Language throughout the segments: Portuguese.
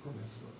Começou.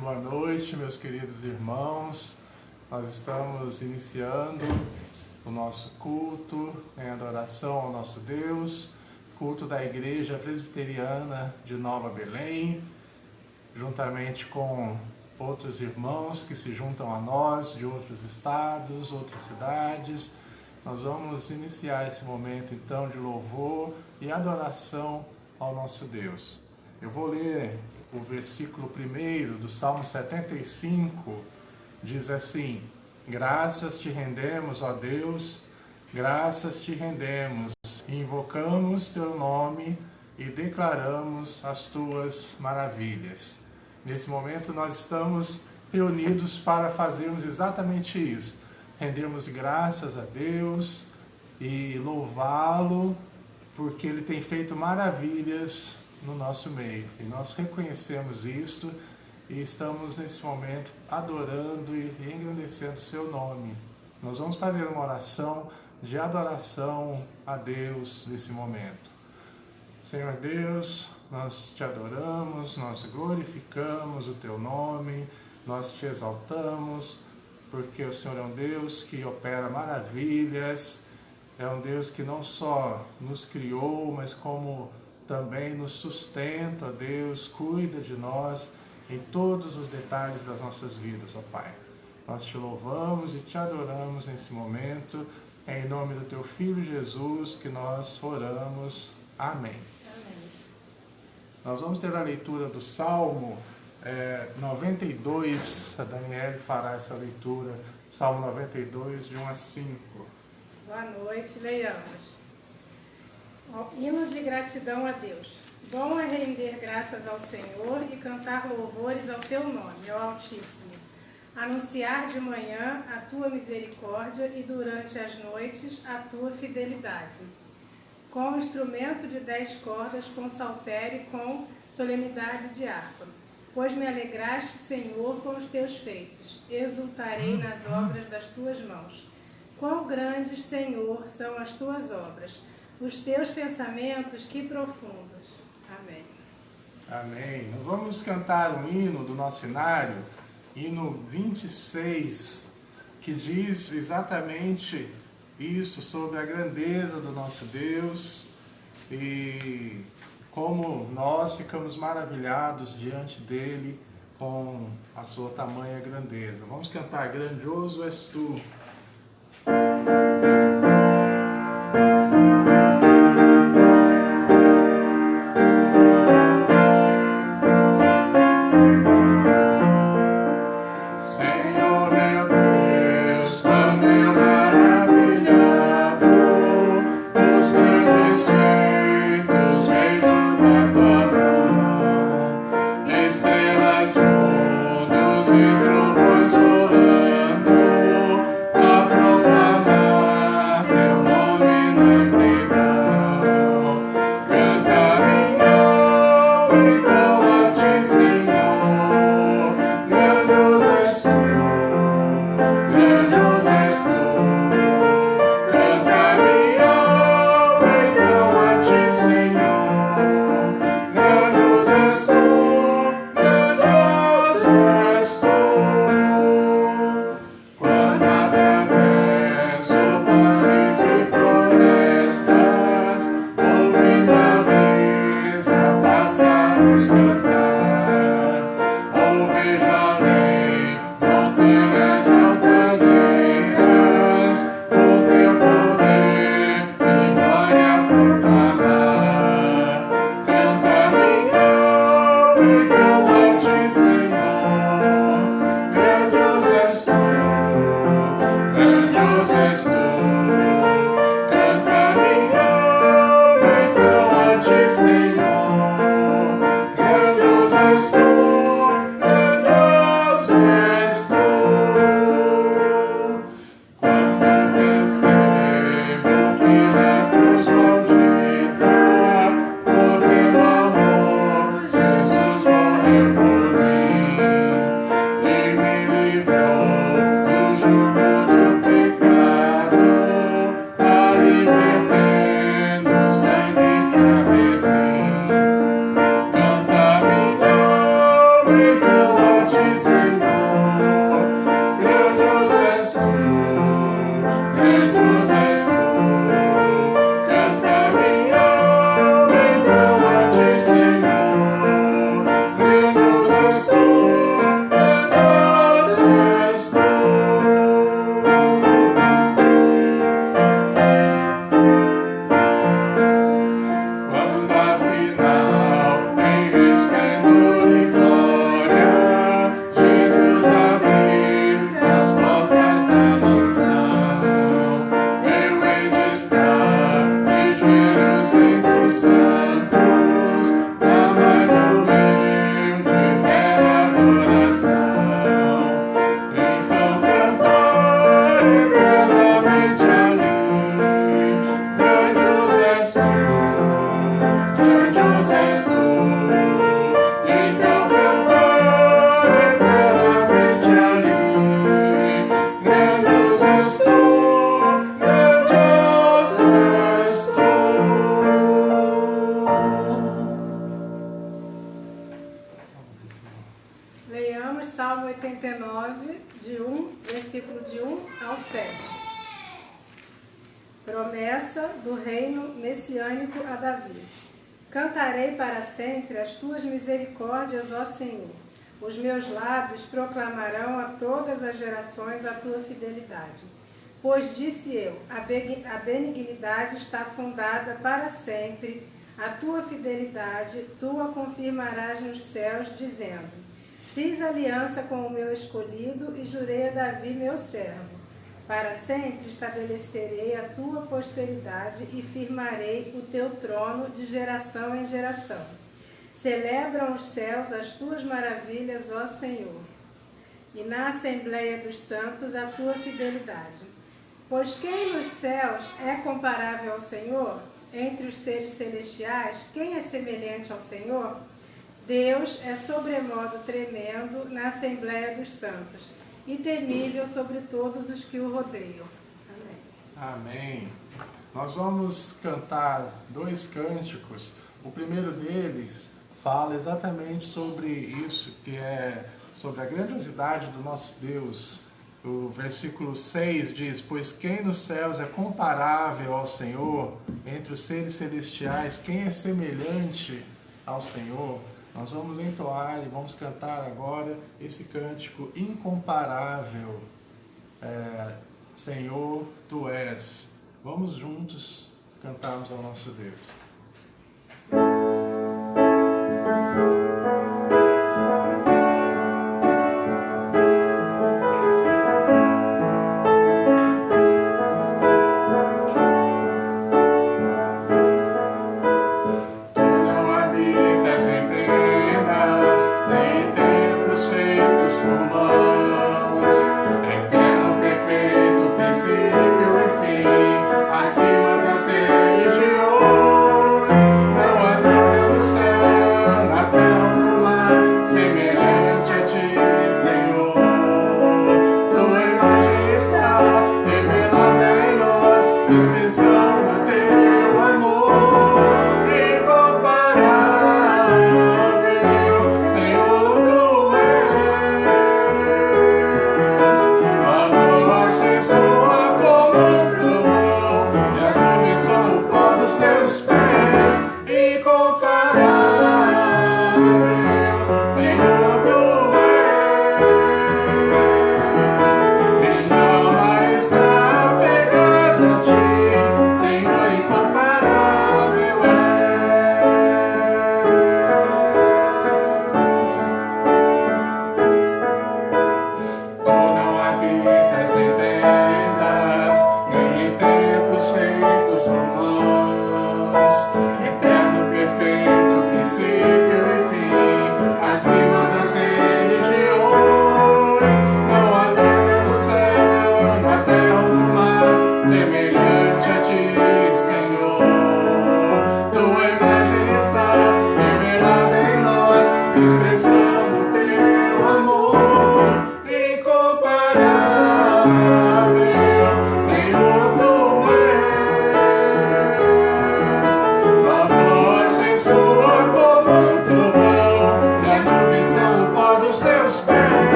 Boa noite, meus queridos irmãos. Nós estamos iniciando o nosso culto em adoração ao nosso Deus, culto da Igreja Presbiteriana de Nova Belém, juntamente com outros irmãos que se juntam a nós de outros estados, outras cidades. Nós vamos iniciar esse momento então de louvor e adoração ao nosso Deus. Eu vou ler o versículo 1 do Salmo 75, diz assim: Graças te rendemos, ó Deus, graças te rendemos, invocamos teu nome e declaramos as tuas maravilhas. Nesse momento nós estamos reunidos para fazermos exatamente isso, rendermos graças a Deus e louvá-lo, porque Ele tem feito maravilhas no nosso meio. E nós reconhecemos isto e estamos nesse momento adorando e engrandecendo o seu nome. Nós vamos fazer uma oração de adoração a Deus nesse momento. Senhor Deus, nós te adoramos, nós glorificamos o teu nome, nós te exaltamos, porque o Senhor é um Deus que opera maravilhas, é um Deus que não só nos criou, mas como também nos sustenta, ó Deus, cuida de nós em todos os detalhes das nossas vidas, ó Pai. Nós te louvamos e te adoramos nesse momento, em nome do teu Filho Jesus que nós oramos. Amém. Amém. Nós vamos ter a leitura do Salmo 92, a Daniele fará essa leitura, Salmo 92, de 1 a 5. Boa noite, leiamos. Hino de gratidão a Deus. Bom é render graças ao Senhor e cantar louvores ao teu nome, ó Altíssimo. Anunciar de manhã a tua misericórdia e durante as noites a tua fidelidade. Com instrumento de 10 cordas, com saltério e com solenidade de harpa. Pois me alegraste, Senhor, com os teus feitos. Exultarei nas obras das tuas mãos. Quão grandes, Senhor, são as tuas obras. Os teus pensamentos, que profundos. Amém. Amém. Nós vamos cantar um hino do nosso cenário, hino 26, que diz exatamente isso, sobre a grandeza do nosso Deus e como nós ficamos maravilhados diante dele, com a sua tamanha grandeza. Vamos cantar Grandioso És Tu. Leiamos Salmo 89, versículo de 1 ao 7. Promessa do reino messiânico a Davi. Cantarei para sempre as tuas misericórdias, ó Senhor. Os meus lábios proclamarão a todas as gerações a tua fidelidade. Pois disse eu, a benignidade está fundada para sempre, a tua fidelidade tu a confirmarás nos céus, dizendo: fiz aliança com o meu escolhido e jurei a Davi, meu servo. Para sempre estabelecerei a tua posteridade e firmarei o teu trono de geração em geração. Celebram os céus as tuas maravilhas, ó Senhor, e na assembleia dos santos a tua fidelidade. Pois quem nos céus é comparável ao Senhor? Entre os seres celestiais, quem é semelhante ao Senhor? Deus é sobremodo tremendo na assembleia dos santos e temível sobre todos os que o rodeiam. Amém. Amém. Nós vamos cantar 2 cânticos. O primeiro deles fala exatamente sobre isso, que é sobre a grandiosidade do nosso Deus. O versículo 6 diz: pois quem nos céus é comparável ao Senhor? Entre os seres celestiais, quem é semelhante ao Senhor? Nós vamos entoar e vamos cantar agora esse cântico incomparável. Senhor, Tu és. Vamos juntos cantarmos ao nosso Deus.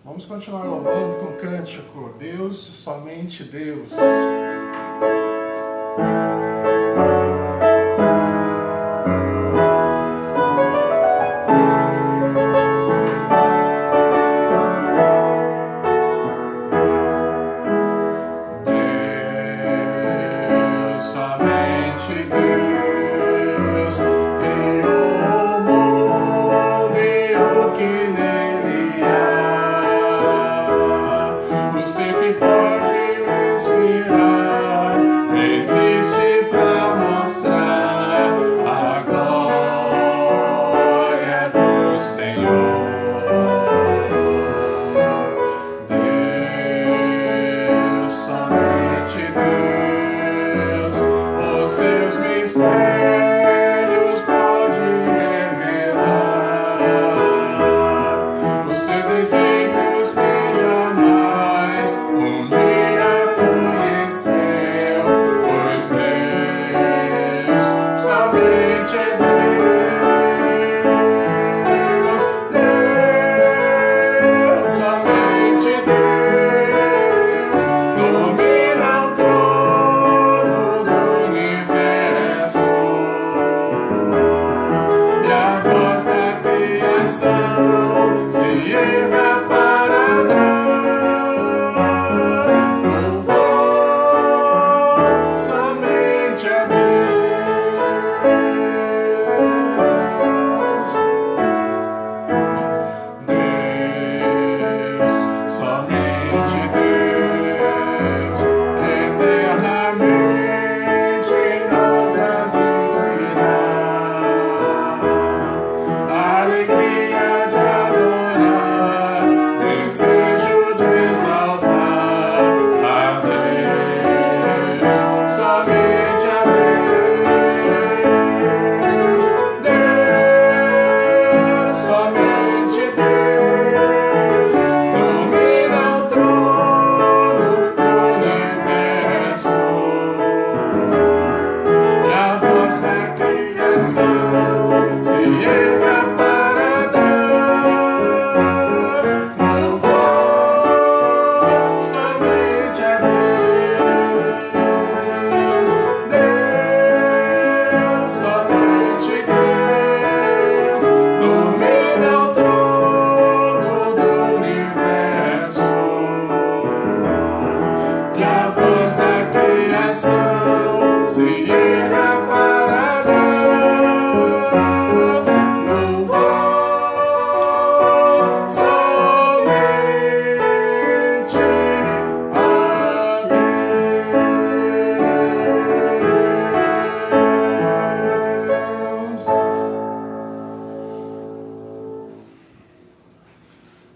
Vamos continuar louvando com o cântico Deus, somente Deus. Você que pode respirar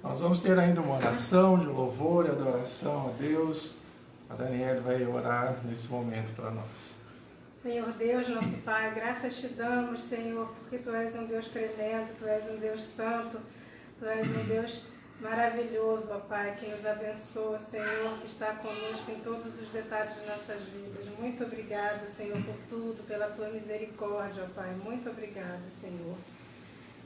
Nós vamos ter ainda uma oração de louvor e adoração a Deus. A Daniela vai orar nesse momento para nós. Senhor Deus, nosso Pai, graças te damos, Senhor, porque Tu és um Deus tremendo, Tu és um Deus santo, Tu és um Deus maravilhoso, ó Pai, que nos abençoa, Senhor, que está conosco em todos os detalhes de nossas vidas. Muito obrigada, Senhor, por tudo, pela Tua misericórdia, ó Pai. Muito obrigada, Senhor.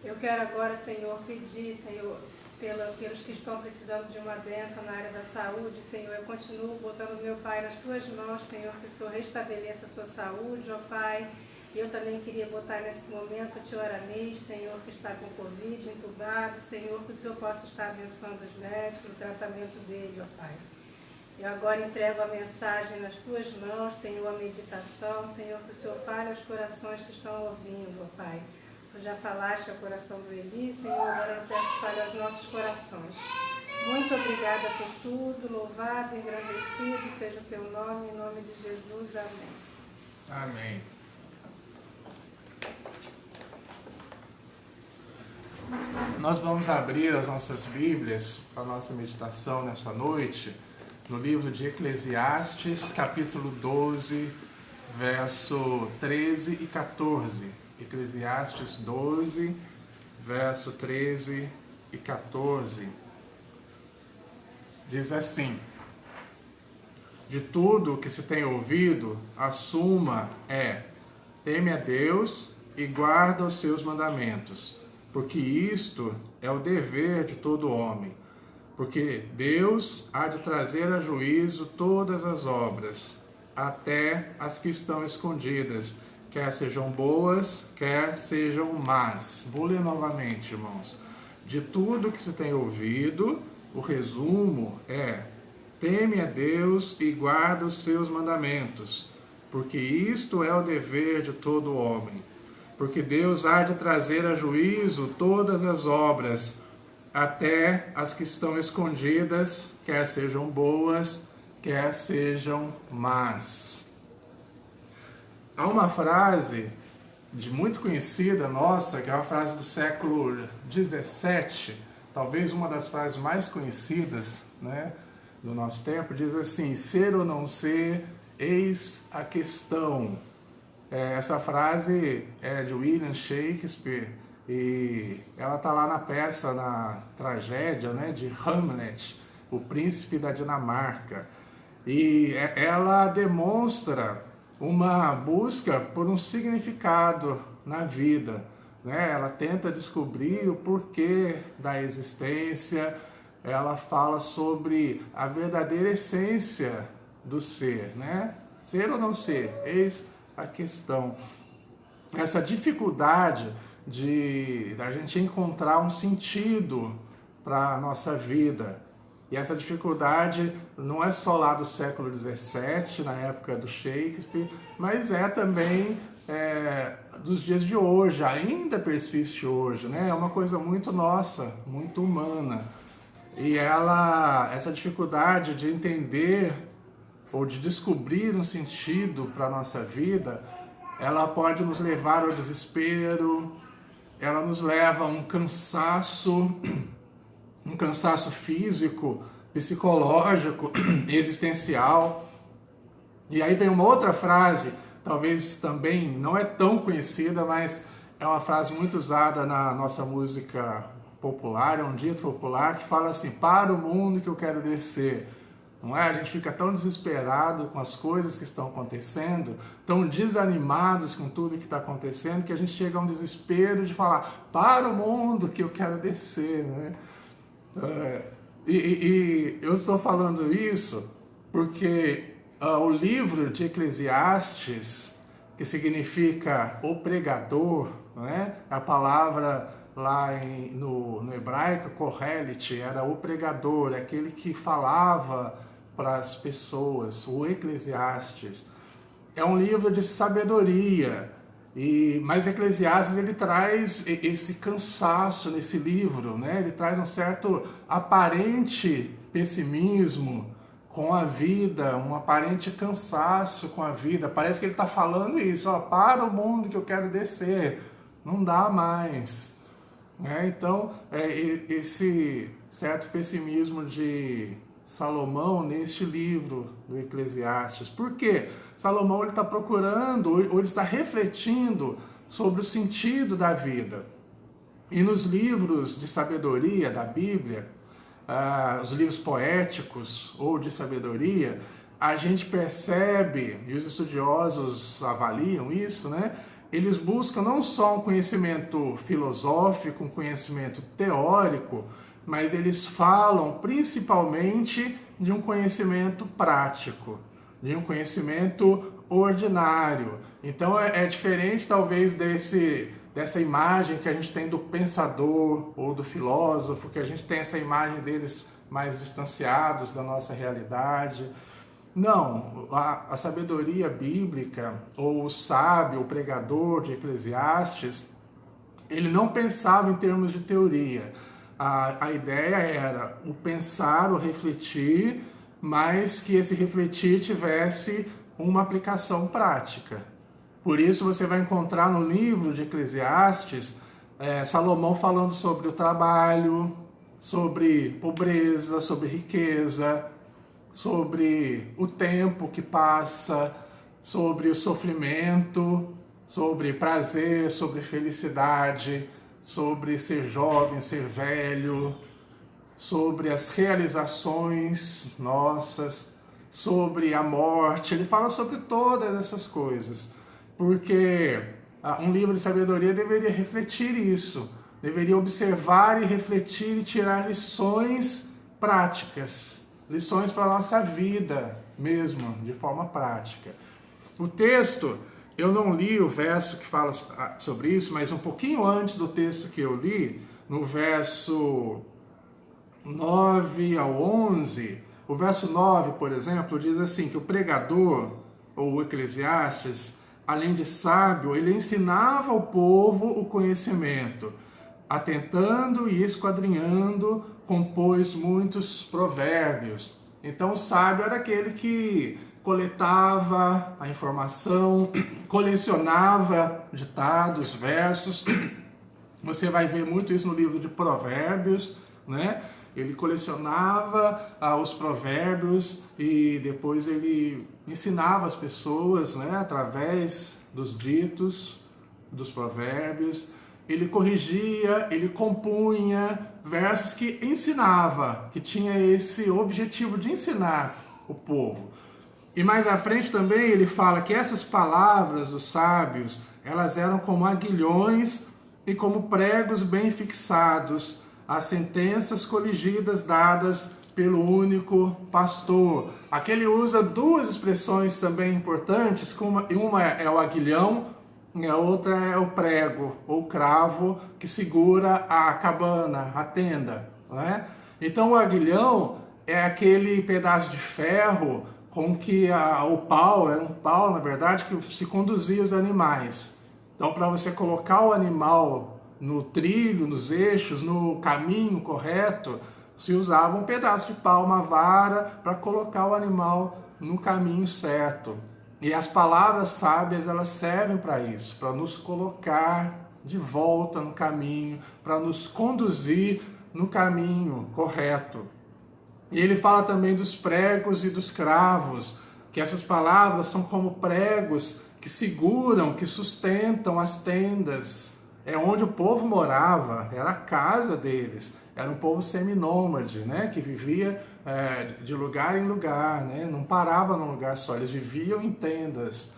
Eu quero agora, Senhor, pedir, Senhor, pelos que estão precisando de uma bênção na área da saúde, Senhor, eu continuo botando meu Pai nas Tuas mãos, Senhor, que o Senhor restabeleça a sua saúde, ó Pai. Eu também queria botar nesse momento o tio Aramês, Senhor, que está com Covid, entubado, Senhor, que o Senhor possa estar abençoando os médicos, o tratamento dele, ó Pai. Eu agora entrego a mensagem nas Tuas mãos, Senhor, a meditação, Senhor, que o Senhor fale aos corações que estão ouvindo, ó Pai. Tu já falaste ao coração do Eli, Senhor, agora eu peço que fale aos nossos corações. Muito obrigada por tudo, louvado, engrandecido seja o Teu nome, em nome de Jesus, amém. Amém. Nós vamos abrir as nossas Bíblias para a nossa meditação nessa noite, no livro de Eclesiastes, capítulo 12, verso 13 e 14. Eclesiastes 12, verso 13 e 14. Diz assim: de tudo que se tem ouvido, a suma é: teme a Deus e guarda os seus mandamentos, porque isto é o dever de todo homem. Porque Deus há de trazer a juízo todas as obras, até as que estão escondidas, quer sejam boas, quer sejam más. Vou ler novamente, irmãos. De tudo que se tem ouvido, o resumo é: teme a Deus e guarda os seus mandamentos, porque isto é o dever de todo homem. Porque Deus há de trazer a juízo todas as obras, até as que estão escondidas, quer sejam boas, quer sejam más. Há uma frase muito conhecida nossa, que é uma frase do século XVII, talvez uma das frases mais conhecidas, né, do nosso tempo, diz assim: ser ou não ser, eis a questão. Essa frase é de William Shakespeare e ela está lá na peça, na tragédia, né, de Hamlet, o príncipe da Dinamarca. E ela demonstra uma busca por um significado na vida, né? Ela tenta descobrir o porquê da existência, ela fala sobre a verdadeira essência do ser, né? Ser ou não ser, eis a questão. Essa dificuldade da gente encontrar um sentido para a nossa vida. E essa dificuldade não é só lá do século XVII, na época do Shakespeare, mas é também dos dias de hoje, ainda persiste hoje, né? É uma coisa muito nossa, muito humana. E essa dificuldade de entender ou de descobrir um sentido para a nossa vida, ela pode nos levar ao desespero, ela nos leva a um cansaço físico, psicológico, existencial. E aí vem uma outra frase, talvez também não é tão conhecida, mas é uma frase muito usada na nossa música popular, é um dito popular que fala assim: para o mundo que eu quero descer. Não é? A gente fica tão desesperado com as coisas que estão acontecendo, tão desanimados com tudo que está acontecendo, que a gente chega a um desespero de falar: para o mundo que eu quero descer, né? E eu estou falando isso porque o livro de Eclesiastes, que significa o pregador, né? A palavra lá no hebraico, Kohelet, era o pregador, aquele que falava para as pessoas, o Eclesiastes. É um livro de sabedoria, mas Eclesiastes ele traz esse cansaço nesse livro, né? Ele traz um certo aparente pessimismo com a vida, um aparente cansaço com a vida. Parece que ele está falando isso: para o mundo que eu quero descer, não dá mais. né? Então, esse certo pessimismo de Salomão neste livro do Eclesiastes. Por quê? Salomão está procurando, ou ele está refletindo sobre o sentido da vida. E nos livros de sabedoria da Bíblia, os livros poéticos ou de sabedoria, a gente percebe, e os estudiosos avaliam isso, né? Eles buscam não só um conhecimento filosófico, um conhecimento teórico, mas eles falam principalmente de um conhecimento prático, de um conhecimento ordinário. Então é diferente talvez dessa imagem que a gente tem do pensador ou do filósofo, que a gente tem essa imagem deles mais distanciados da nossa realidade. Não, a sabedoria bíblica, ou o sábio, o pregador de Eclesiastes, ele não pensava em termos de teoria. A ideia era o pensar, o refletir, mas que esse refletir tivesse uma aplicação prática. Por isso você vai encontrar no livro de Eclesiastes Salomão falando sobre o trabalho, sobre pobreza, sobre riqueza, sobre o tempo que passa, sobre o sofrimento, sobre prazer, sobre felicidade, sobre ser jovem, ser velho, sobre as realizações nossas, sobre a morte. Ele fala sobre todas essas coisas, porque um livro de sabedoria deveria refletir isso, deveria observar e refletir e tirar lições práticas, lições para a nossa vida mesmo, de forma prática. O texto, eu não li o verso que fala sobre isso, mas um pouquinho antes do texto que eu li, no verso 9 ao 11, o verso 9, por exemplo, diz assim, que o pregador, ou o Eclesiastes, além de sábio, ele ensinava ao povo o conhecimento, atentando e esquadrinhando, compôs muitos provérbios. Então o sábio era aquele que coletava a informação, colecionava ditados, versos. Você vai ver muito isso no livro de Provérbios, né? Ele colecionava os provérbios e depois ele ensinava as pessoas, né, através dos ditos, dos provérbios. Ele corrigia, ele compunha versos que ensinava, que tinha esse objetivo de ensinar o povo. E mais à frente também ele fala que essas palavras dos sábios, elas eram como aguilhões e como pregos bem fixados, as sentenças coligidas dadas pelo único pastor. Aqui ele usa duas expressões também importantes, uma é o aguilhão, e a outra é o prego, ou cravo, que segura a cabana, a tenda. Né? Então o aguilhão é aquele pedaço de ferro com que o pau, era um pau na verdade, que se conduzia os animais. Então para você colocar o animal no trilho, nos eixos, no caminho correto, se usava um pedaço de pau, uma vara, para colocar o animal no caminho certo. E as palavras sábias, elas servem para isso, para nos colocar de volta no caminho, para nos conduzir no caminho correto. E ele fala também dos pregos e dos cravos, que essas palavras são como pregos que seguram, que sustentam as tendas. É onde o povo morava, era a casa deles, era um povo seminômade, né, que vivia de lugar em lugar, né, não parava num lugar só, eles viviam em tendas.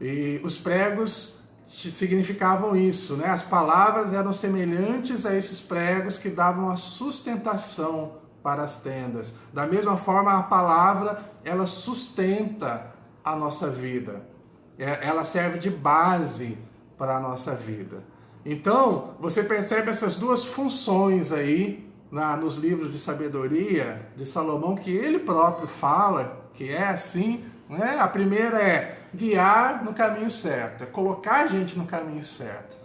E os pregos significavam isso, né, as palavras eram semelhantes a esses pregos que davam a sustentação para as tendas. Da mesma forma, a palavra, ela sustenta a nossa vida, ela serve de base para a nossa vida. Então, você percebe essas duas funções aí nos livros de sabedoria de Salomão, que ele próprio fala que é assim, né? A primeira é guiar no caminho certo, é colocar a gente no caminho certo.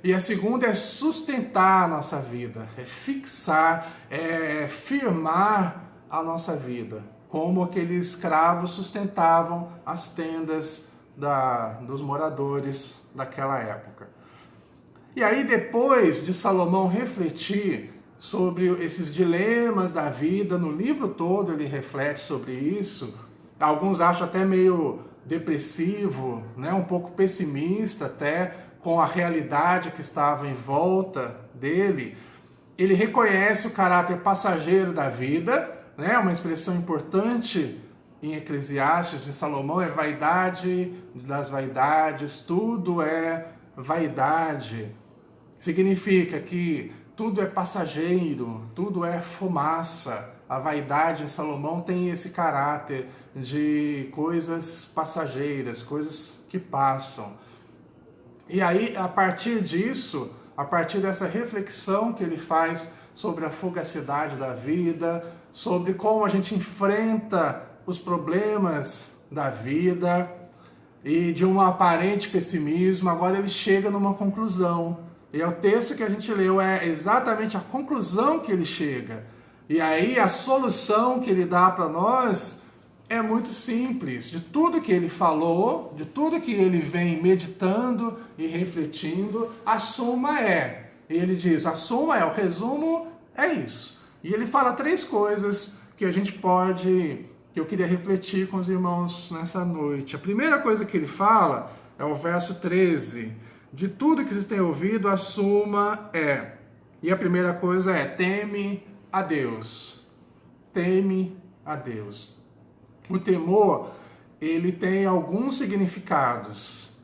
E a segunda é sustentar a nossa vida, é fixar, é firmar a nossa vida, como aqueles escravos sustentavam as tendas dos moradores daquela época. E aí, depois de Salomão refletir sobre esses dilemas da vida, no livro todo ele reflete sobre isso. Alguns acham até meio depressivo, né? Um pouco pessimista até com a realidade que estava em volta dele. Ele reconhece o caráter passageiro da vida, né? Uma expressão importante em Eclesiastes, em Salomão, é vaidade das vaidades, tudo é vaidade. Significa que tudo é passageiro, tudo é fumaça. A vaidade em Salomão tem esse caráter de coisas passageiras, coisas que passam. E aí, a partir disso, a partir dessa reflexão que ele faz sobre a fugacidade da vida, sobre como a gente enfrenta os problemas da vida e de um aparente pessimismo, agora ele chega numa conclusão. E o texto que a gente leu é exatamente a conclusão que ele chega. E aí a solução que ele dá para nós é muito simples. De tudo que ele falou, de tudo que ele vem meditando e refletindo, a suma é. Ele diz, a suma é, o resumo é isso. E ele fala 3 coisas que a gente pode, que eu queria refletir com os irmãos nessa noite. A primeira coisa que ele fala é o verso 13. De tudo que vocês têm ouvido, a suma é. E a primeira coisa é, teme a Deus. Teme a Deus. O temor, ele tem alguns significados,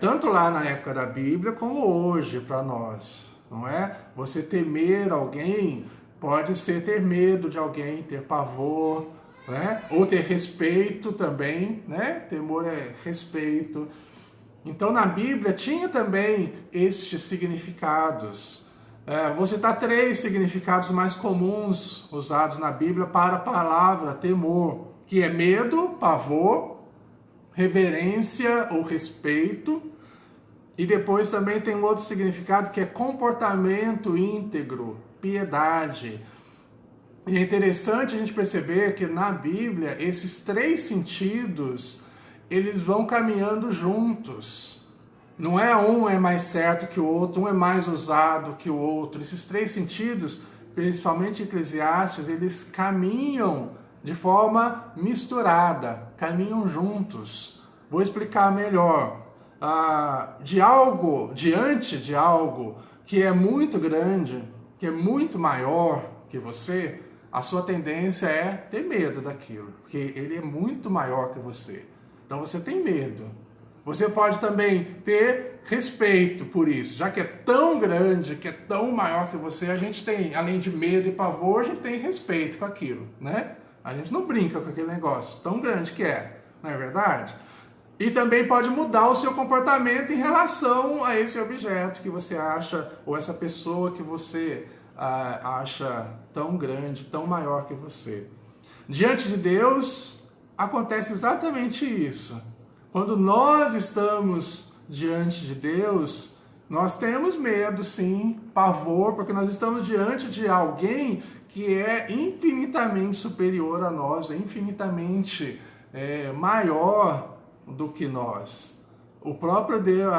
tanto lá na época da Bíblia como hoje para nós, não é? Você temer alguém pode ser ter medo de alguém, ter pavor, né? Ou ter respeito também, né? Temor é respeito. Então, na Bíblia tinha também estes significados. Vou citar 3 significados mais comuns usados na Bíblia para a palavra temor, que é medo, pavor, reverência ou respeito. E depois também tem um outro significado que é comportamento íntegro, piedade. E é interessante a gente perceber que na Bíblia esses 3 sentidos eles vão caminhando juntos. Não é um é mais certo que o outro, um é mais usado que o outro. Esses 3 sentidos, principalmente em Eclesiastes, eles caminham de forma misturada, caminham juntos. Vou explicar melhor. Diante de algo que é muito grande, que é muito maior que você, a sua tendência é ter medo daquilo, porque ele é muito maior que você. Então você tem medo. Você pode também ter respeito por isso. Já que é tão grande, que é tão maior que você, a gente tem, além de medo e pavor, a gente tem respeito com aquilo, né? A gente não brinca com aquele negócio tão grande que é, não é verdade? E também pode mudar o seu comportamento em relação a esse objeto que você acha, ou essa pessoa que você acha tão grande, tão maior que você. Diante de Deus, acontece exatamente isso. Quando nós estamos diante de Deus, nós temos medo, sim, pavor, porque nós estamos diante de alguém que é infinitamente superior a nós, é infinitamente maior do que nós. O próprio Deus,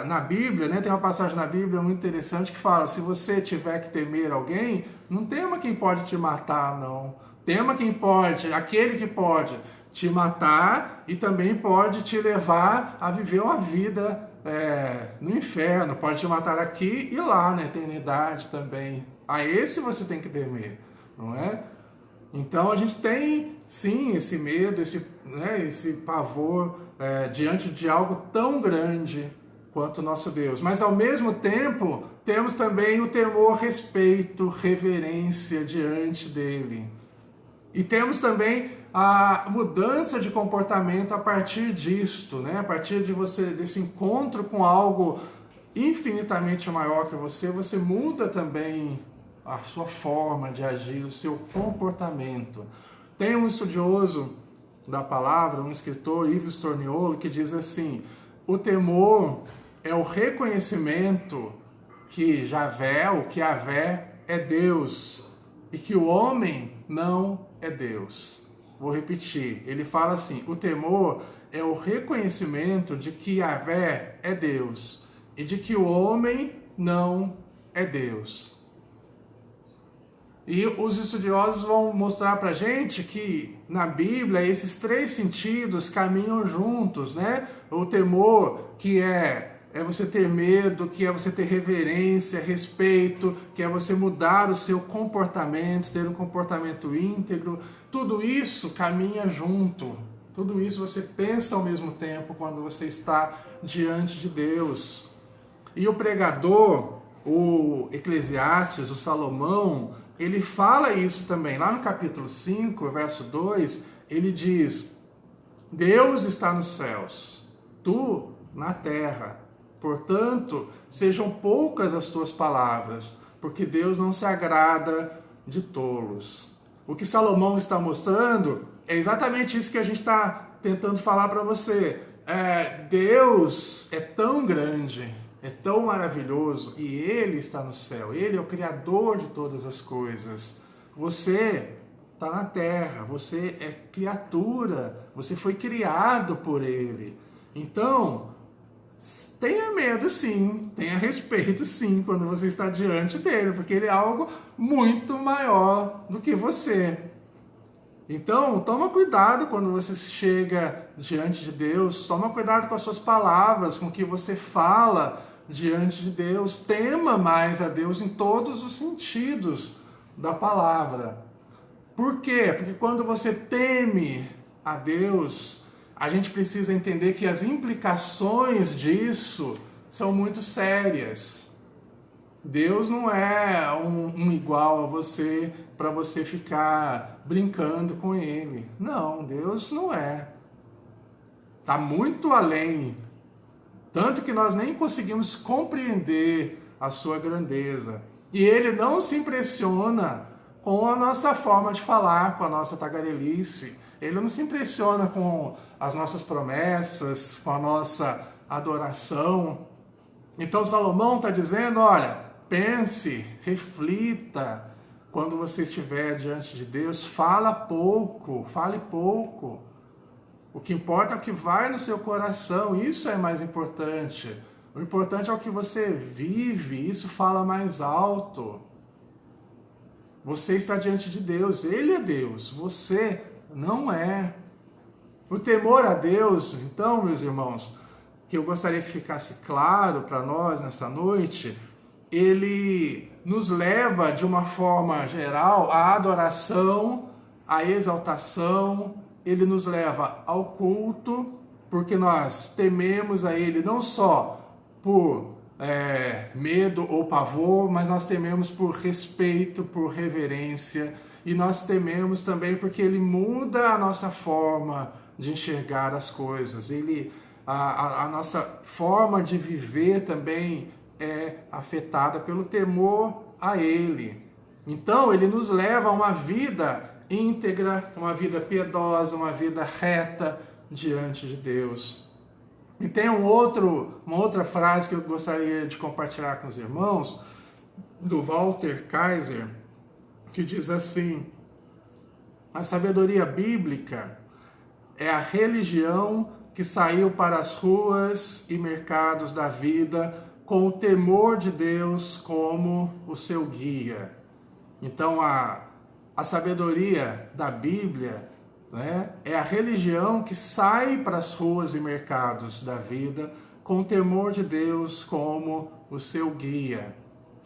na Bíblia, né, tem uma passagem na Bíblia muito interessante que fala, se você tiver que temer alguém, não tema quem pode te matar, não. Tema quem pode, aquele que pode te matar e também pode te levar a viver uma vida no inferno, pode te matar aqui e lá na eternidade também. A esse você tem que temer, não é? Então a gente tem sim esse medo, esse pavor diante de algo tão grande quanto o nosso Deus. Mas ao mesmo tempo temos também o temor, respeito, reverência diante dele. E temos também a mudança de comportamento a partir disto, né? A partir desse encontro com algo infinitamente maior que você muda também a sua forma de agir, o seu comportamento. Tem um estudioso da palavra, um escritor, Yves Tourniolo, que diz assim: o temor é o reconhecimento que Javé, ou que Yahvé, é Deus e que o homem não é Deus. Vou repetir, ele fala assim: o temor é o reconhecimento de que Yahvé é Deus e de que o homem não é Deus. E os estudiosos vão mostrar para a gente que na Bíblia esses três sentidos caminham juntos, né? O temor, que é você ter medo, que é você ter reverência, respeito, que é você mudar o seu comportamento, ter um comportamento íntegro. Tudo isso caminha junto. Tudo isso você pensa ao mesmo tempo quando você está diante de Deus. E o pregador, o Eclesiastes, o Salomão, ele fala isso também. Lá no capítulo 5, verso 2, ele diz: Deus está nos céus, tu na terra. Portanto, sejam poucas as tuas palavras, porque Deus não se agrada de tolos. O que Salomão está mostrando é exatamente isso que a gente está tentando falar para você. Deus é tão grande, é tão maravilhoso, e Ele está no céu. Ele é o Criador de todas as coisas. Você está na terra, você é criatura, você foi criado por Ele. Então, tenha medo sim, tenha respeito sim quando você está diante dele, porque ele é algo muito maior do que você. Então, toma cuidado quando você chega diante de Deus, toma cuidado com as suas palavras, com o que você fala diante de Deus. Tema mais a Deus em todos os sentidos da palavra. Por quê? Porque quando você teme a Deus, a gente precisa entender que as implicações disso são muito sérias. Deus não é um igual a você para você ficar brincando com Ele. Não, Deus não é. Está muito além. Tanto que nós nem conseguimos compreender a sua grandeza. E Ele não se impressiona com a nossa forma de falar, com a nossa tagarelice. Ele não se impressiona com as nossas promessas, com a nossa adoração. Então Salomão está dizendo, olha, pense, reflita, quando você estiver diante de Deus, fale pouco. O que importa é o que vai no seu coração, isso é mais importante. O importante é o que você vive, isso fala mais alto. Você está diante de Deus, Ele é Deus, você não é. O temor a Deus, então, meus irmãos, que eu gostaria que ficasse claro para nós nessa noite, ele nos leva de uma forma geral à adoração, à exaltação, ele nos leva ao culto, porque nós tememos a Ele não só por medo ou pavor, mas nós tememos por respeito, por reverência, e nós tememos também porque Ele muda a nossa forma de enxergar as coisas. A nossa forma de viver também é afetada pelo temor a Ele. Então, Ele nos leva a uma vida íntegra, uma vida piedosa, uma vida reta diante de Deus. E tem uma outra frase que eu gostaria de compartilhar com os irmãos, do Walter Kaiser, que diz assim: a sabedoria bíblica é a religião que saiu para as ruas e mercados da vida com o temor de Deus como o seu guia. Então a sabedoria da Bíblia, né, é a religião que sai para as ruas e mercados da vida com o temor de Deus como o seu guia.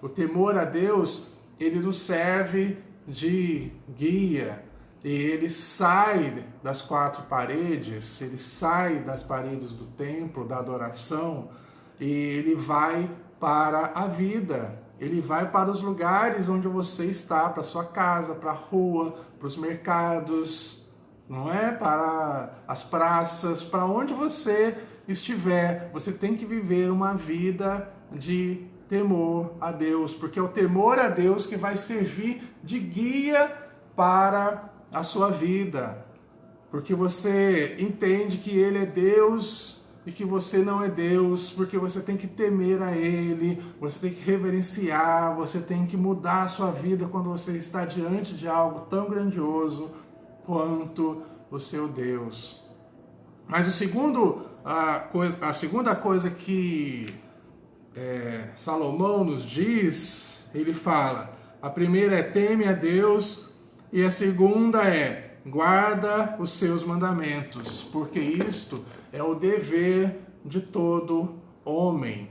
O temor a Deus, ele nos serve de guia, e ele sai das quatro paredes, ele sai das paredes do templo, da adoração, e ele vai para a vida, ele vai para os lugares onde você está, para a sua casa, para a rua, para os mercados, não é? Para as praças, para onde você estiver, você tem que viver uma vida de temor a Deus, porque é o temor a Deus que vai servir de guia para a sua vida, porque você entende que Ele é Deus e que você não é Deus, porque você tem que temer a Ele, você tem que reverenciar, você tem que mudar a sua vida quando você está diante de algo tão grandioso quanto o seu Deus. Mas a segunda coisa que Salomão nos diz, ele fala, a primeira é teme a Deus e a segunda é guarda os seus mandamentos, porque isto é o dever de todo homem.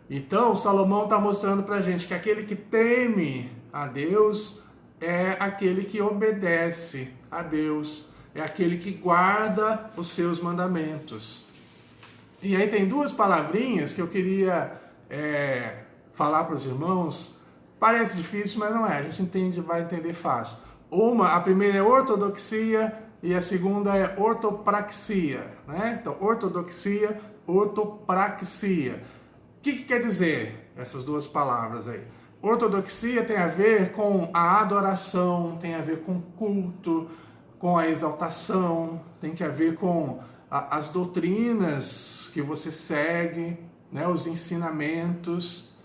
Então, Salomão está mostrando para a gente que aquele que teme a Deus é aquele que obedece a Deus, é aquele que guarda os seus mandamentos. E aí tem duas palavrinhas que eu queria falar para os irmãos. Parece difícil, mas não é. A gente vai entender fácil. A primeira é ortodoxia e a segunda é ortopraxia, né? Então, ortodoxia, ortopraxia. O que quer dizer essas duas palavras aí? Ortodoxia tem a ver com a adoração, tem a ver com culto, com a exaltação, tem a ver com as doutrinas que você segue, né, os ensinamentos.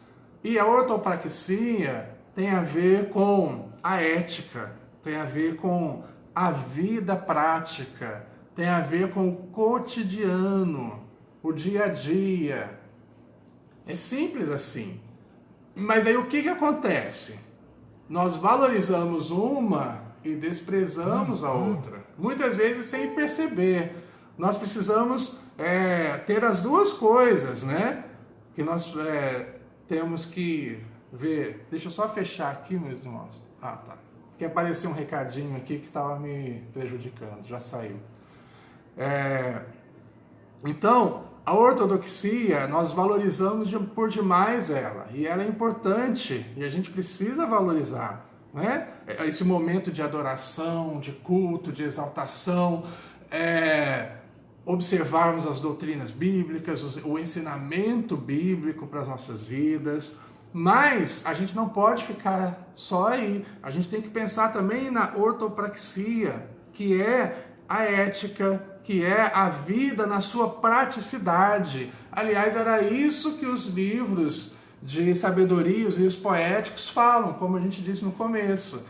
E a ortopraxia tem a ver com a ética, tem a ver com a vida prática, tem a ver com o cotidiano, o dia a dia. É simples assim. Mas aí o que acontece? Nós valorizamos uma e desprezamos a outra. Muitas vezes sem perceber. Nós precisamos ter as duas coisas, né? Que nós temos que ver. Deixa eu só fechar aqui, meus irmãos. Ah, tá. Porque apareceu um recadinho aqui que estava me prejudicando. Já saiu. Então, a ortodoxia, nós valorizamos por demais ela. E ela é importante. E a gente precisa valorizar, né? Esse momento de adoração, de culto, de exaltação, observarmos as doutrinas bíblicas, o ensinamento bíblico para as nossas vidas. Mas a gente não pode ficar só aí. A gente tem que pensar também na ortopraxia, que é a ética, que é a vida na sua praticidade. Aliás, era isso que os livros de sabedoria, os livros poéticos falam, como a gente disse no começo.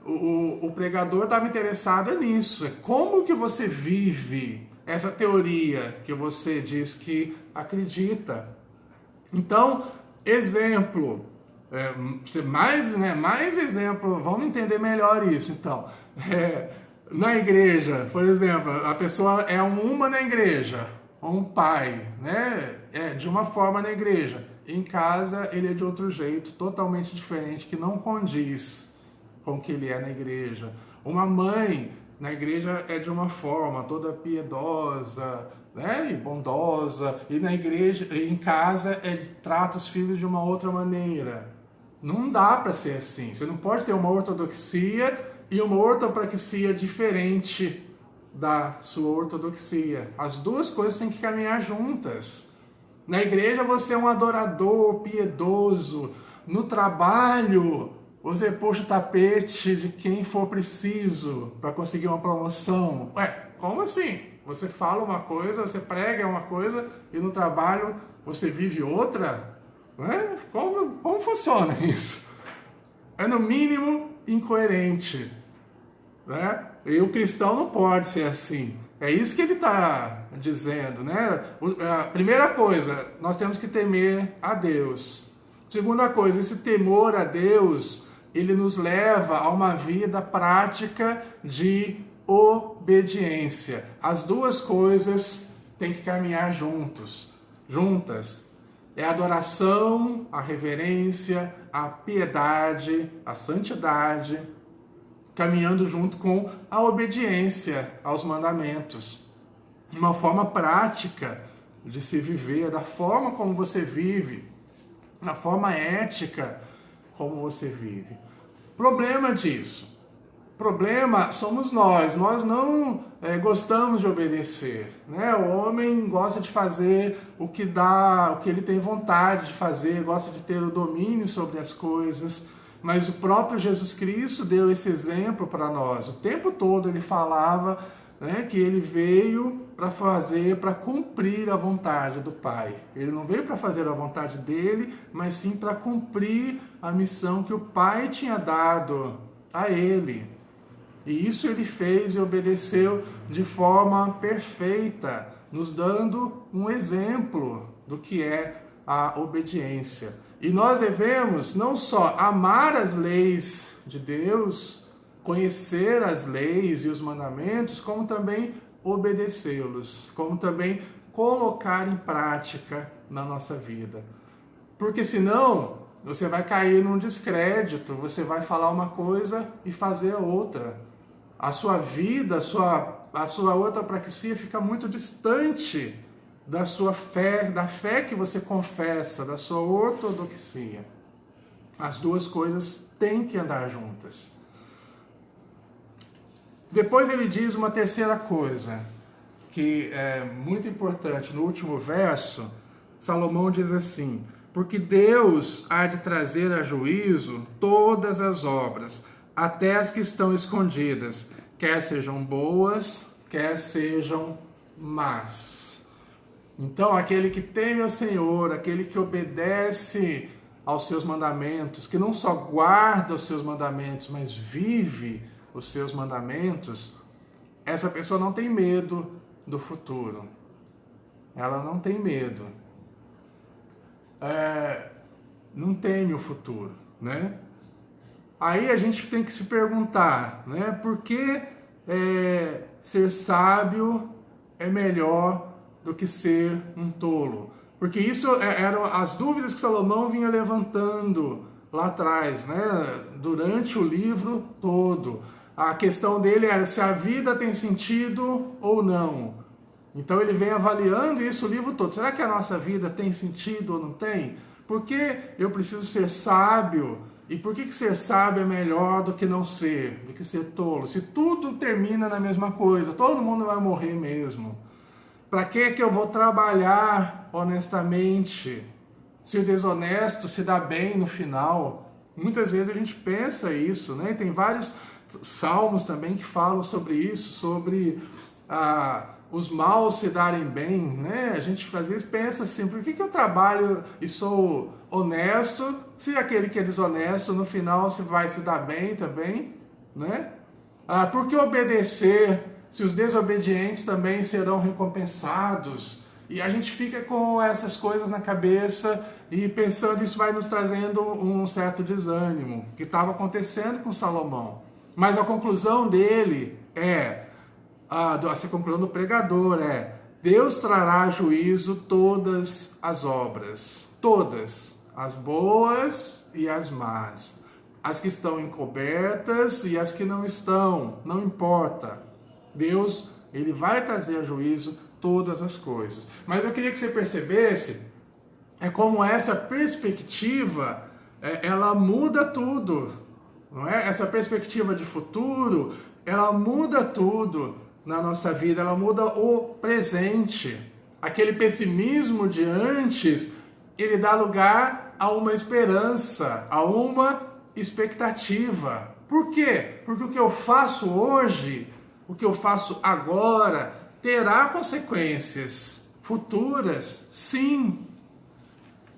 O pregador estava interessado nisso. É como que você vive essa teoria que você diz que acredita. Então, exemplo, mais exemplo, vamos entender melhor isso. Então, na igreja, por exemplo, a pessoa é uma na igreja, um pai, né? De uma forma na igreja. Em casa, ele é de outro jeito, totalmente diferente, que não condiz com o que ele é na igreja. Uma mãe na igreja é de uma forma, toda piedosa, né? E bondosa, e na igreja, em casa, trata os filhos de uma outra maneira. Não dá para ser assim. Você não pode ter uma ortodoxia e uma ortopraxia diferente da sua ortodoxia. As duas coisas têm que caminhar juntas. Na igreja você é um adorador piedoso. No trabalho você puxa o tapete de quem for preciso para conseguir uma promoção. Como assim? Você fala uma coisa, você prega uma coisa e no trabalho você vive outra? Como funciona isso? É no mínimo incoerente, né? E o cristão não pode ser assim. É isso que ele está dizendo, né? A primeira coisa, nós temos que temer a Deus. Segunda coisa, esse temor a Deus, ele nos leva a uma vida prática de obediência. As duas coisas têm que caminhar juntas. É a adoração, a reverência, a piedade, a santidade, caminhando junto com a obediência aos mandamentos. Uma forma prática de se viver, da forma como você vive, na forma ética como você vive. Problema disso. Problema somos nós não gostamos de obedecer, né? O homem gosta de fazer o que ele tem vontade de fazer, gosta de ter o domínio sobre as coisas, mas o próprio Jesus Cristo deu esse exemplo para nós. O tempo todo ele falava, né, que ele veio para cumprir a vontade do Pai. Ele não veio para fazer a vontade dele, mas sim para cumprir a missão que o Pai tinha dado a ele. E isso ele fez e obedeceu de forma perfeita, nos dando um exemplo do que é a obediência. E nós devemos não só amar as leis de Deus, conhecer as leis e os mandamentos, como também obedecê-los, como também colocar em prática na nossa vida. Porque senão você vai cair num descrédito, você vai falar uma coisa e fazer outra. A sua vida, a sua ortopraxia fica muito distante da sua fé, da fé que você confessa, da sua ortodoxia. As duas coisas têm que andar juntas. Depois ele diz uma terceira coisa, que é muito importante. No último verso, Salomão diz assim: porque Deus há de trazer a juízo todas as obras, até as que estão escondidas, quer sejam boas, quer sejam más. Então, aquele que teme ao Senhor, aquele que obedece aos seus mandamentos, que não só guarda os seus mandamentos, mas vive os seus mandamentos, essa pessoa não tem medo do futuro. Ela não tem medo. Não teme o futuro, né? Aí a gente tem que se perguntar, né? Por que ser sábio é melhor do que ser um tolo? Porque isso eram as dúvidas que Salomão vinha levantando lá atrás, né? Durante o livro todo. A questão dele era se a vida tem sentido ou não. Então ele vem avaliando isso o livro todo. Será que a nossa vida tem sentido ou não tem? Por que eu preciso ser sábio? E por que ser sábio é melhor do que não ser, do que ser tolo? Se tudo termina na mesma coisa, todo mundo vai morrer mesmo. Para que eu vou trabalhar honestamente se o desonesto se dá bem no final? Muitas vezes a gente pensa isso, né? Tem vários salmos também que falam sobre isso, sobre os maus se darem bem, né? A gente às vezes pensa assim: por que eu trabalho e sou honesto, se aquele que é desonesto no final vai se dar bem também, né? Por que obedecer se os desobedientes também serão recompensados? E a gente fica com essas coisas na cabeça e pensando, isso vai nos trazendo um certo desânimo, que estava acontecendo com Salomão. Mas a conclusão dele a conclusão do pregador Deus trará a juízo todas as obras, todas, as boas e as más, as que estão encobertas e as que não estão, não importa. Deus, ele vai trazer a juízo todas as coisas. Mas eu queria que você percebesse como essa perspectiva, ela muda tudo, não é? Essa perspectiva de futuro, ela muda tudo na nossa vida, ela muda o presente. Aquele pessimismo de antes, ele dá lugar a uma esperança, a uma expectativa. Por quê? Porque o que eu faço hoje, o que eu faço agora, terá consequências futuras, sim.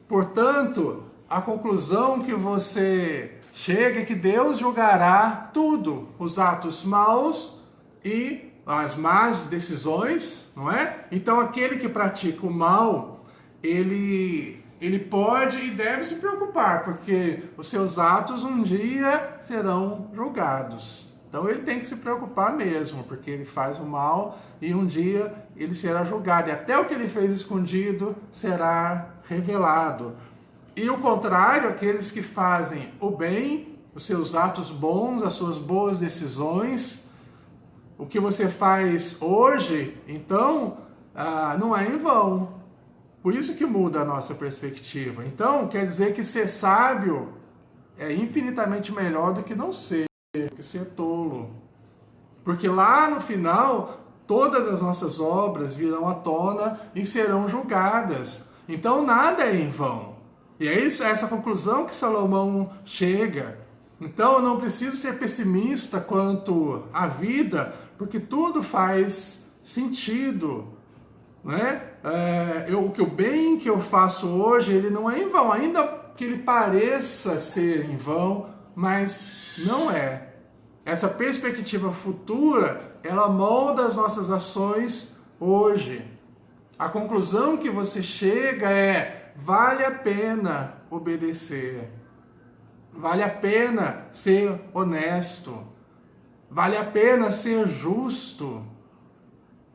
Portanto, a conclusão que você chega é que Deus julgará tudo, os atos maus e as más decisões, não é? Então, aquele que pratica o mal, ele pode e deve se preocupar, porque os seus atos um dia serão julgados. Então ele tem que se preocupar mesmo, porque ele faz o mal e um dia ele será julgado. E até o que ele fez escondido será revelado. E o contrário, aqueles que fazem o bem, os seus atos bons, as suas boas decisões, o que você faz hoje, então, não é em vão. Por isso que muda a nossa perspectiva. Então, quer dizer que ser sábio é infinitamente melhor do que não ser, do que ser tolo. Porque lá no final, todas as nossas obras virão à tona e serão julgadas. Então, nada é em vão. E é essa conclusão que Salomão chega. Então, eu não preciso ser pessimista quanto à vida, porque tudo faz sentido, né? O bem que eu faço hoje, ele não é em vão, ainda que ele pareça ser em vão, mas não é. Essa perspectiva futura, ela molda as nossas ações hoje. A conclusão que você chega vale a pena obedecer, vale a pena ser honesto, vale a pena ser justo,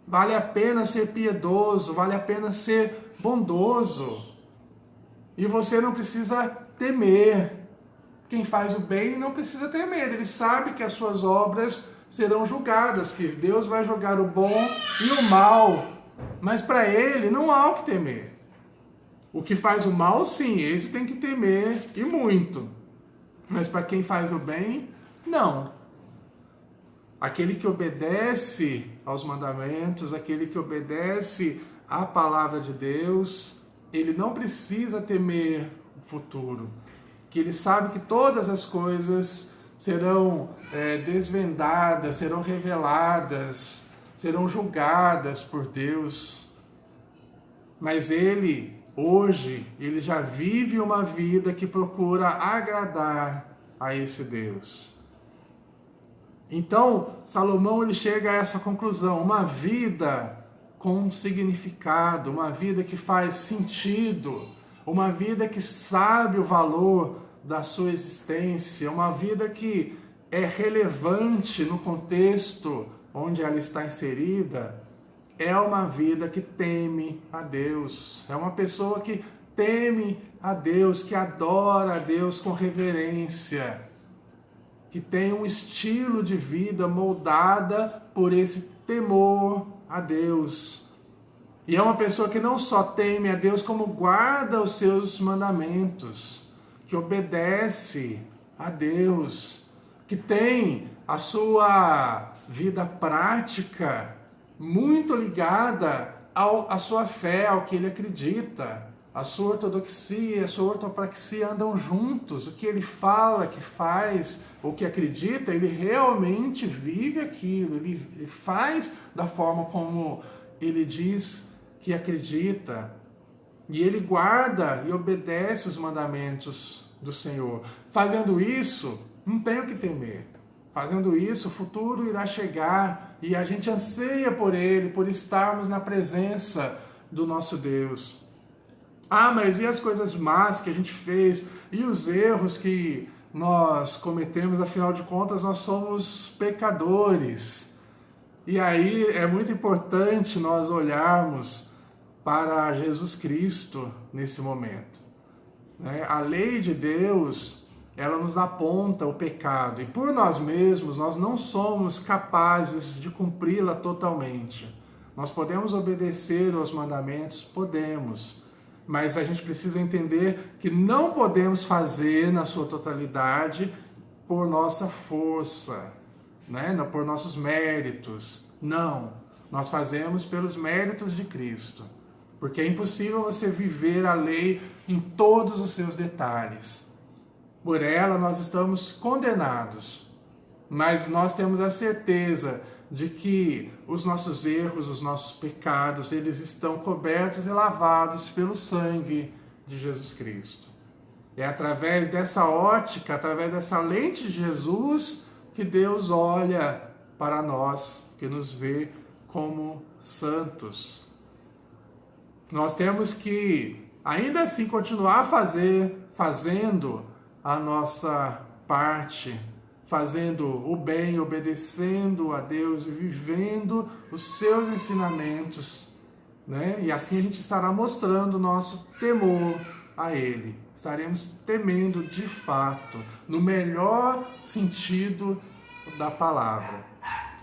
vale a pena ser piedoso, vale a pena ser bondoso. E você não precisa temer. Quem faz o bem não precisa temer, ele sabe que as suas obras serão julgadas, que Deus vai julgar o bom e o mal, mas para ele não há o que temer. O que faz o mal, sim, esse tem que temer e muito, mas para quem faz o bem, não. Aquele que obedece aos mandamentos, aquele que obedece à palavra de Deus, ele não precisa temer o futuro, que ele sabe que todas as coisas serão desvendadas, serão reveladas, serão julgadas por Deus. Mas ele, hoje, ele já vive uma vida que procura agradar a esse Deus. Então, Salomão ele chega a essa conclusão, uma vida com significado, uma vida que faz sentido, uma vida que sabe o valor da sua existência, uma vida que é relevante no contexto onde ela está inserida, é uma vida que teme a Deus, é uma pessoa que teme a Deus, que adora a Deus com reverência, que tem um estilo de vida moldada por esse temor a Deus. E é uma pessoa que não só teme a Deus, como guarda os seus mandamentos, que obedece a Deus, que tem a sua vida prática muito ligada à sua fé, ao que ele acredita. A sua ortodoxia e a sua ortopraxia andam juntos. O que ele fala, que faz, ou que acredita, ele realmente vive aquilo, ele faz da forma como ele diz que acredita. E ele guarda e obedece os mandamentos do Senhor. Fazendo isso, não tem o que temer. Fazendo isso, o futuro irá chegar e a gente anseia por ele, por estarmos na presença do nosso Deus. Ah, mas e as coisas más que a gente fez? E os erros que nós cometemos? Afinal de contas, nós somos pecadores. E aí é muito importante nós olharmos para Jesus Cristo nesse momento. A lei de Deus, ela nos aponta o pecado. E por nós mesmos, nós não somos capazes de cumpri-la totalmente. Nós podemos obedecer aos mandamentos? Podemos. Mas a gente precisa entender que não podemos fazer na sua totalidade por nossa força, por nossos méritos. Não, nós fazemos pelos méritos de Cristo. Porque é impossível você viver a lei em todos os seus detalhes. Por ela nós estamos condenados. Mas nós temos a certeza de que os nossos erros, os nossos pecados, eles estão cobertos e lavados pelo sangue de Jesus Cristo. É através dessa ótica, através dessa lente de Jesus, que Deus olha para nós, que nos vê como santos. Nós temos que, ainda assim, continuar fazendo a nossa parte, fazendo o bem, obedecendo a Deus e vivendo os seus ensinamentos, E assim a gente estará mostrando o nosso temor a Ele. Estaremos temendo de fato, no melhor sentido da palavra.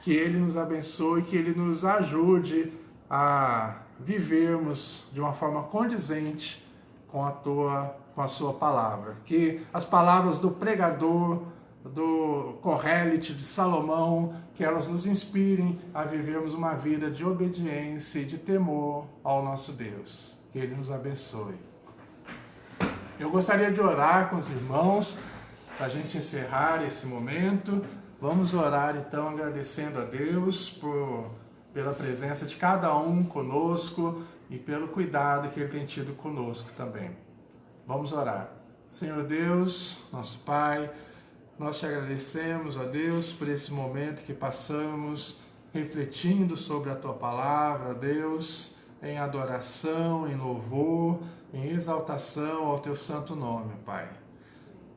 Que Ele nos abençoe, que Ele nos ajude a vivermos de uma forma condizente com a sua palavra. Que as palavras do pregador, do Kohelet, de Salomão, que elas nos inspirem a vivermos uma vida de obediência e de temor ao nosso Deus. Que Ele nos abençoe. Eu gostaria de orar com os irmãos para a gente encerrar esse momento. Vamos orar então agradecendo a Deus pela presença de cada um conosco e pelo cuidado que Ele tem tido conosco também. Vamos orar. Senhor Deus, nosso Pai, nós te agradecemos, ó Deus, por esse momento que passamos refletindo sobre a Tua Palavra, Deus, em adoração, em louvor, em exaltação ao Teu santo nome, Pai.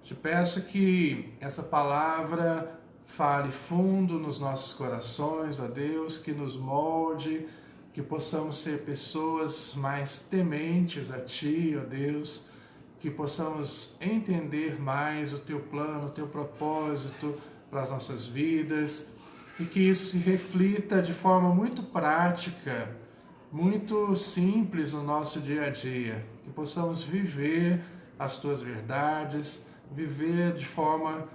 Te peço que essa palavra fale fundo nos nossos corações, ó Deus, que nos molde, que possamos ser pessoas mais tementes a Ti, ó Deus, que possamos entender mais o Teu plano, o Teu propósito para as nossas vidas e que isso se reflita de forma muito prática, muito simples no nosso dia a dia, que possamos viver as Tuas verdades, viver de forma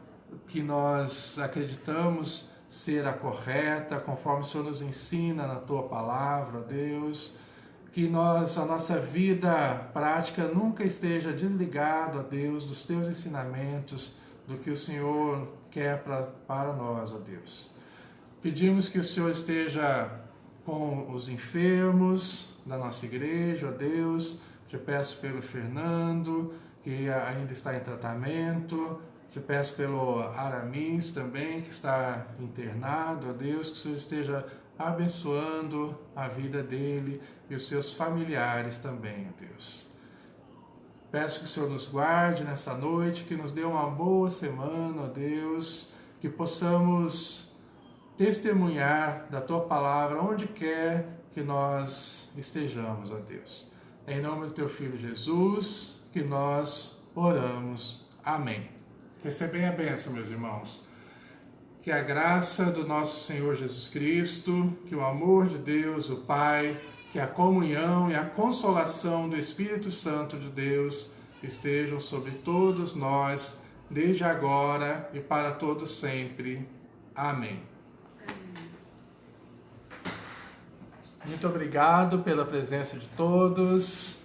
que nós acreditamos ser a correta, conforme o Senhor nos ensina na Tua palavra, Deus, que a nossa vida prática nunca esteja desligado, ó Deus, dos Teus ensinamentos, do que o Senhor quer para nós, ó Deus. Pedimos que o Senhor esteja com os enfermos da nossa igreja, ó Deus. Te peço pelo Fernando, que ainda está em tratamento. Te peço pelo Aramis também, que está internado, ó Deus, que o Senhor esteja abençoando a vida dele e os seus familiares também, ó Deus. Peço que o Senhor nos guarde nessa noite, que nos dê uma boa semana, ó Deus, que possamos testemunhar da Tua palavra onde quer que nós estejamos, ó Deus. Em nome do Teu Filho Jesus, que nós oramos. Amém. Recebem a bênção, meus irmãos. Que a graça do nosso Senhor Jesus Cristo, que o amor de Deus, o Pai, que a comunhão e a consolação do Espírito Santo de Deus estejam sobre todos nós, desde agora e para todos sempre. Amém. Muito obrigado pela presença de todos.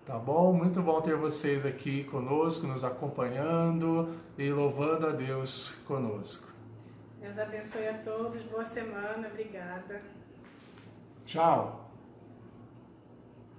Tá bom? Muito bom ter vocês aqui conosco, nos acompanhando e louvando a Deus conosco. Deus abençoe a todos. Boa semana. Obrigada. Tchau.